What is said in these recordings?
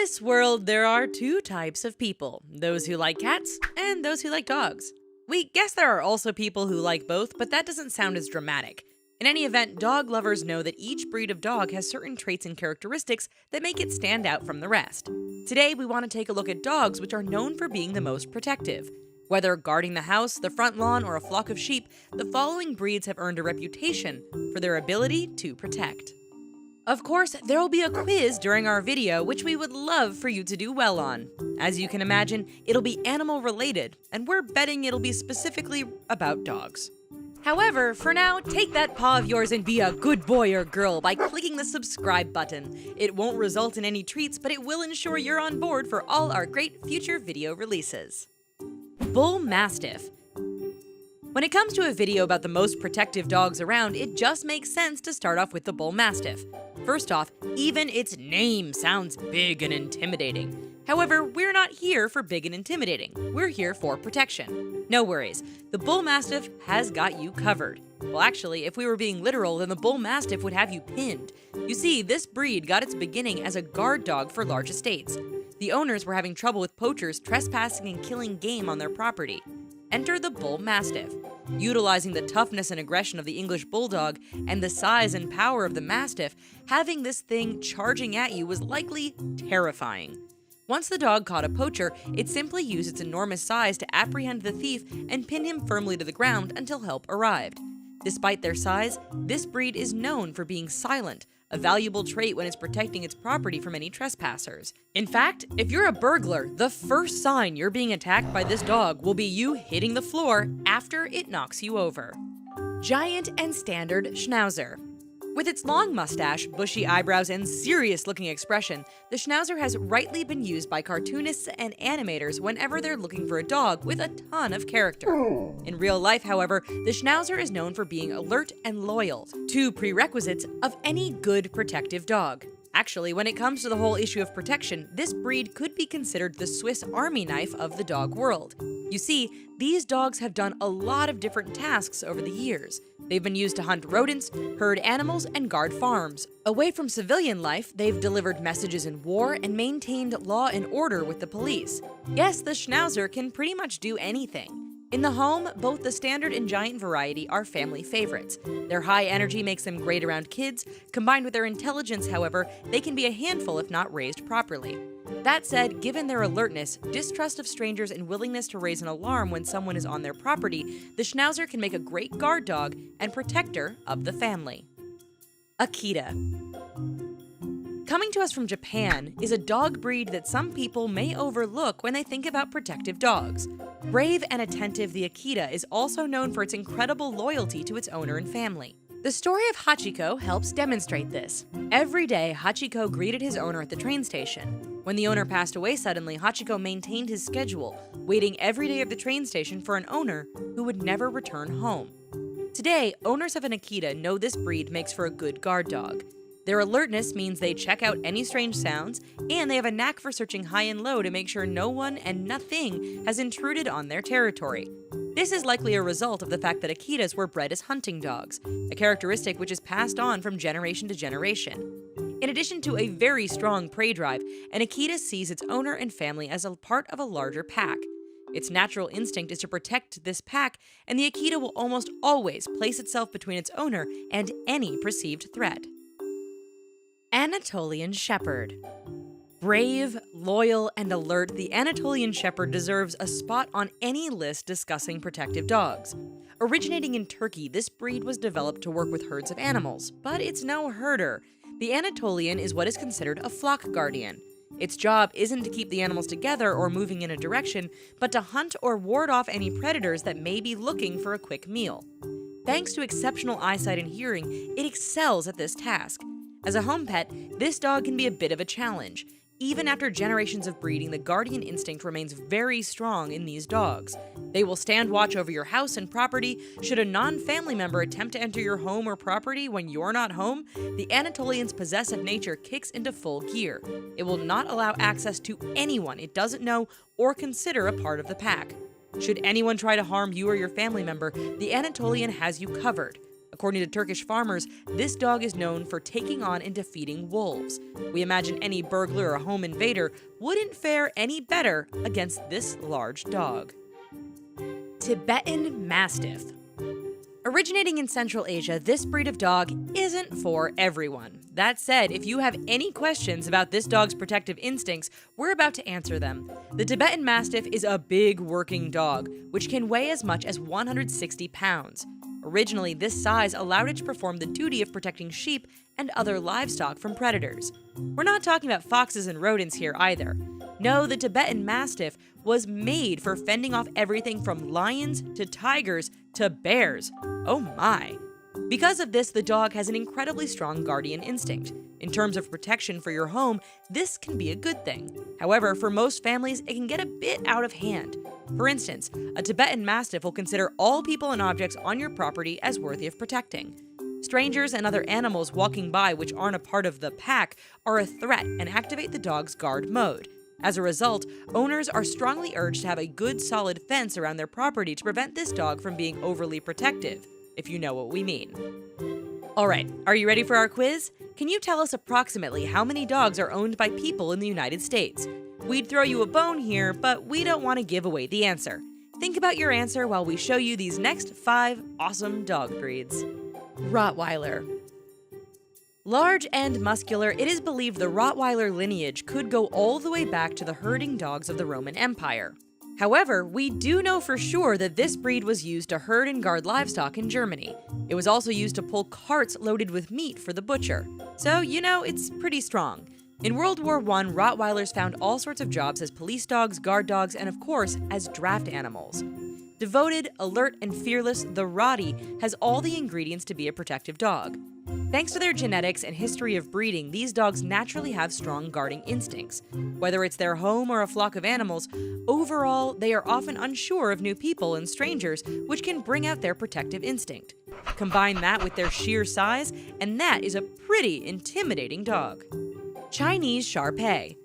this world, there are two types of people, those who like cats and those who like dogs. We guess there are also people who like both, but that doesn't sound as dramatic. In any event, dog lovers know that each breed of dog has certain traits and characteristics that make it stand out from the rest. Today, we want to take a look at dogs which are known for being the most protective. Whether guarding the house, the front lawn, or a flock of sheep, the following breeds have earned a reputation for their ability to protect. Of course, there will be a quiz during our video which we would love for you to do well on. As you can imagine, it'll be animal related, and we're betting it'll be specifically about dogs. However, for now, take that paw of yours and be a good boy or girl by clicking the subscribe button. It won't result in any treats, but it will ensure you're on board for all our great future video releases. Bull Mastiff. When it comes to a video about the most protective dogs around, it just makes sense to start off with the Bull Mastiff. First off, even its name sounds big and intimidating. However, we're not here for big and intimidating. We're here for protection. No worries, the Bull Mastiff has got you covered. Well, actually, if we were being literal, then the Bull Mastiff would have you pinned. You see, this breed got its beginning as a guard dog for large estates. The owners were having trouble with poachers trespassing and killing game on their property. Enter the Bull Mastiff. Utilizing the toughness and aggression of the English Bulldog and the size and power of the Mastiff, having this thing charging at you was likely terrifying. Once the dog caught a poacher, it simply used its enormous size to apprehend the thief and pin him firmly to the ground until help arrived. Despite their size, this breed is known for being silent, a valuable trait when it's protecting its property from any trespassers. In fact, if you're a burglar, the first sign you're being attacked by this dog will be you hitting the floor after it knocks you over. Giant and Standard Schnauzer. With its long mustache, bushy eyebrows, and serious-looking expression, the Schnauzer has rightly been used by cartoonists and animators whenever they're looking for a dog with a ton of character. In real life, however, the Schnauzer is known for being alert and loyal, two prerequisites of any good protective dog. Actually, when it comes to the whole issue of protection, this breed could be considered the Swiss Army knife of the dog world. You see, these dogs have done a lot of different tasks over the years. They've been used to hunt rodents, herd animals, and guard farms. Away from civilian life, they've delivered messages in war and maintained law and order with the police. Yes, the Schnauzer can pretty much do anything. In the home, both the standard and giant variety are family favorites. Their high energy makes them great around kids. Combined with their intelligence, however, they can be a handful if not raised properly. That said, given their alertness, distrust of strangers, and willingness to raise an alarm when someone is on their property, the Schnauzer can make a great guard dog and protector of the family. Akita. Coming to us from Japan is a dog breed that some people may overlook when they think about protective dogs. Brave and attentive, the Akita is also known for its incredible loyalty to its owner and family. The story of Hachiko helps demonstrate this. Every day, Hachiko greeted his owner at the train station. When the owner passed away suddenly, Hachiko maintained his schedule, waiting every day at the train station for an owner who would never return home. Today, owners of an Akita know this breed makes for a good guard dog. Their alertness means they check out any strange sounds, and they have a knack for searching high and low to make sure no one and nothing has intruded on their territory. This is likely a result of the fact that Akitas were bred as hunting dogs, a characteristic which is passed on from generation to generation. In addition to a very strong prey drive, an Akita sees its owner and family as a part of a larger pack. Its natural instinct is to protect this pack, and the Akita will almost always place itself between its owner and any perceived threat. Anatolian Shepherd. Brave, loyal, and alert, the Anatolian Shepherd deserves a spot on any list discussing protective dogs. Originating in Turkey, this breed was developed to work with herds of animals, but it's no herder. The Anatolian is what is considered a flock guardian. Its job isn't to keep the animals together or moving in a direction, but to hunt or ward off any predators that may be looking for a quick meal. Thanks to exceptional eyesight and hearing, it excels at this task. As a home pet, this dog can be a bit of a challenge. Even after generations of breeding, the guardian instinct remains very strong in these dogs. They will stand watch over your house and property. Should a non-family member attempt to enter your home or property when you're not home, the Anatolian's possessive nature kicks into full gear. It will not allow access to anyone it doesn't know or consider a part of the pack. Should anyone try to harm you or your family member, the Anatolian has you covered. According to Turkish farmers, this dog is known for taking on and defeating wolves. We imagine any burglar or home invader wouldn't fare any better against this large dog. Tibetan Mastiff. Originating in Central Asia, this breed of dog isn't for everyone. That said, if you have any questions about this dog's protective instincts, we're about to answer them. The Tibetan Mastiff is a big working dog, which can weigh as much as 160 pounds. Originally, this size allowed it to perform the duty of protecting sheep and other livestock from predators. We're not talking about foxes and rodents here either. No, the Tibetan Mastiff was made for fending off everything from lions to tigers to bears. Oh my! Because of this, the dog has an incredibly strong guardian instinct. In terms of protection for your home, this can be a good thing. However, for most families, it can get a bit out of hand. For instance, a Tibetan Mastiff will consider all people and objects on your property as worthy of protecting. Strangers and other animals walking by which aren't a part of the pack are a threat and activate the dog's guard mode. As a result, owners are strongly urged to have a good solid fence around their property to prevent this dog from being overly protective, if you know what we mean. Alright, are you ready for our quiz? Can you tell us approximately how many dogs are owned by people in the United States? We'd throw you a bone here, but we don't want to give away the answer. Think about your answer while we show you these next 5 awesome dog breeds. Rottweiler. Large and muscular, it is believed the Rottweiler lineage could go all the way back to the herding dogs of the Roman Empire. However, we do know for sure that this breed was used to herd and guard livestock in Germany. It was also used to pull carts loaded with meat for the butcher. So, it's pretty strong. In World War I, Rottweilers found all sorts of jobs as police dogs, guard dogs, and of course, as draft animals. Devoted, alert, and fearless, the Rottie has all the ingredients to be a protective dog. Thanks to their genetics and history of breeding, these dogs naturally have strong guarding instincts. Whether it's their home or a flock of animals, overall, they are often unsure of new people and strangers, which can bring out their protective instinct. Combine that with their sheer size, and that is a pretty intimidating dog. Chinese Shar-Pei.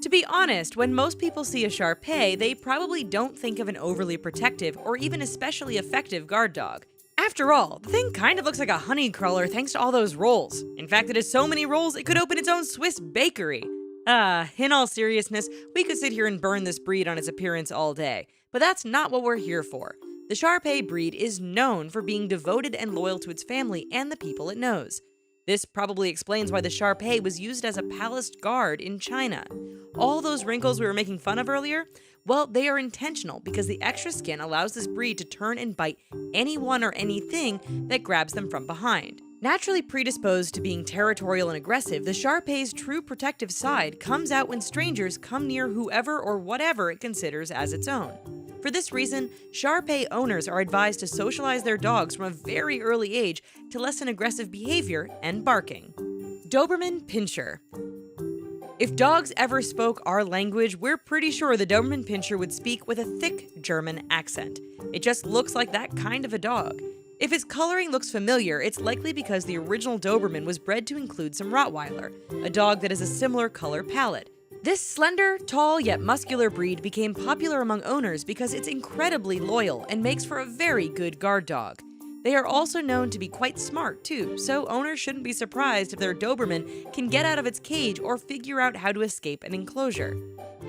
To be honest, when most people see a Shar-Pei, they probably don't think of an overly protective or even especially effective guard dog. After all, the thing kind of looks like a honey crawler thanks to all those rolls. In fact, it has so many rolls it could open its own Swiss bakery. In all seriousness, we could sit here and burn this breed on its appearance all day, but that's not what we're here for. The Shar-Pei breed is known for being devoted and loyal to its family and the people it knows. This probably explains why the Shar-Pei was used as a palace guard in China. All those wrinkles we were making fun of earlier? Well, they are intentional because the extra skin allows this breed to turn and bite anyone or anything that grabs them from behind. Naturally predisposed to being territorial and aggressive, the Shar-Pei's true protective side comes out when strangers come near whoever or whatever it considers as its own. For this reason, Shar-Pei owners are advised to socialize their dogs from a very early age to lessen aggressive behavior and barking. Doberman Pinscher. If dogs ever spoke our language, we're pretty sure the Doberman Pinscher would speak with a thick German accent. It just looks like that kind of a dog. If its coloring looks familiar, it's likely because the original Doberman was bred to include some Rottweiler, a dog that has a similar color palette. This slender, tall, yet muscular breed became popular among owners because it's incredibly loyal and makes for a very good guard dog. They are also known to be quite smart too, so owners shouldn't be surprised if their Doberman can get out of its cage or figure out how to escape an enclosure.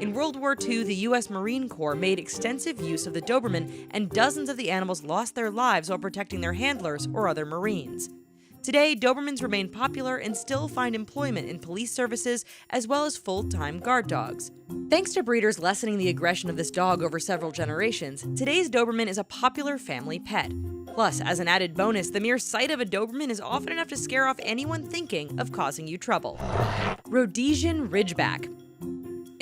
In World War II, the US Marine Corps made extensive use of the Doberman, and dozens of the animals lost their lives while protecting their handlers or other Marines. Today, Dobermans remain popular and still find employment in police services as well as full-time guard dogs. Thanks to breeders lessening the aggression of this dog over several generations, today's Doberman is a popular family pet. Plus, as an added bonus, the mere sight of a Doberman is often enough to scare off anyone thinking of causing you trouble. Rhodesian Ridgeback.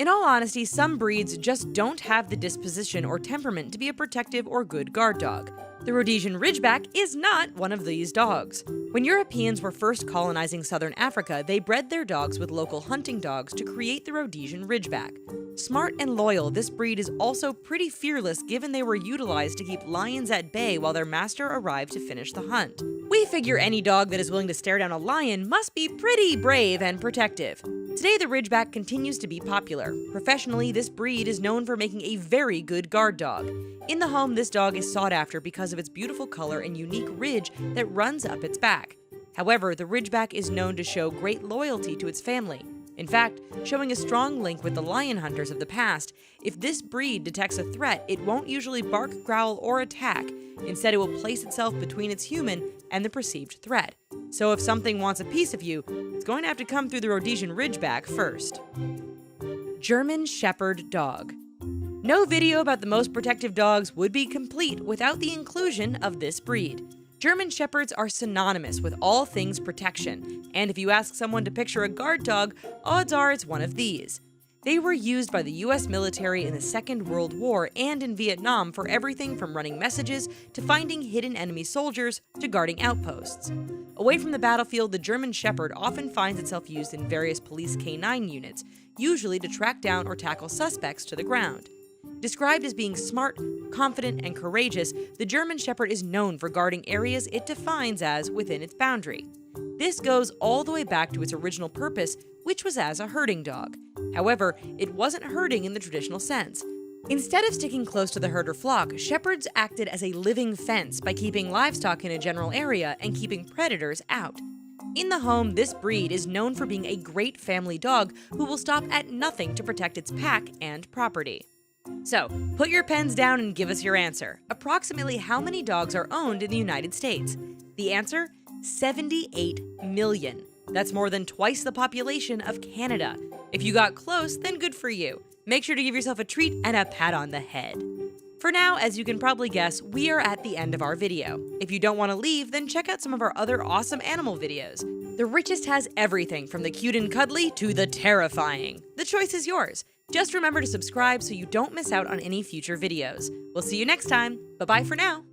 In all honesty, some breeds just don't have the disposition or temperament to be a protective or good guard dog. The Rhodesian Ridgeback is not one of these dogs. When Europeans were first colonizing southern Africa, they bred their dogs with local hunting dogs to create the Rhodesian Ridgeback. Smart and loyal, this breed is also pretty fearless given they were utilized to keep lions at bay while their master arrived to finish the hunt. We figure any dog that is willing to stare down a lion must be pretty brave and protective. Today, the Ridgeback continues to be popular. Professionally, this breed is known for making a very good guard dog. In the home, this dog is sought after because of its beautiful color and unique ridge that runs up its back. However, the Ridgeback is known to show great loyalty to its family. In fact, showing a strong link with the lion hunters of the past, if this breed detects a threat, it won't usually bark, growl, or attack. Instead, it will place itself between its human and the perceived threat. So if something wants a piece of you, it's going to have to come through the Rhodesian Ridgeback first. German Shepherd Dog. No video about the most protective dogs would be complete without the inclusion of this breed. German Shepherds are synonymous with all things protection, and if you ask someone to picture a guard dog, odds are it's one of these. They were used by the US military in the Second World War and in Vietnam for everything from running messages to finding hidden enemy soldiers to guarding outposts. Away from the battlefield, the German Shepherd often finds itself used in various police canine units, usually to track down or tackle suspects to the ground. Described as being smart, confident, and courageous, the German Shepherd is known for guarding areas it defines as within its boundary. This goes all the way back to its original purpose, which was as a herding dog. However, it wasn't herding in the traditional sense. Instead of sticking close to the herd or flock, shepherds acted as a living fence by keeping livestock in a general area and keeping predators out. In the home, this breed is known for being a great family dog who will stop at nothing to protect its pack and property. So, put your pens down and give us your answer. Approximately how many dogs are owned in the United States? The answer? 78 million. That's more than twice the population of Canada. If you got close, then good for you. Make sure to give yourself a treat and a pat on the head. For now, as you can probably guess, we are at the end of our video. If you don't want to leave, then check out some of our other awesome animal videos. The Richest has everything from the cute and cuddly to the terrifying. The choice is yours. Just remember to subscribe so you don't miss out on any future videos. We'll see you next time. Bye-bye for now.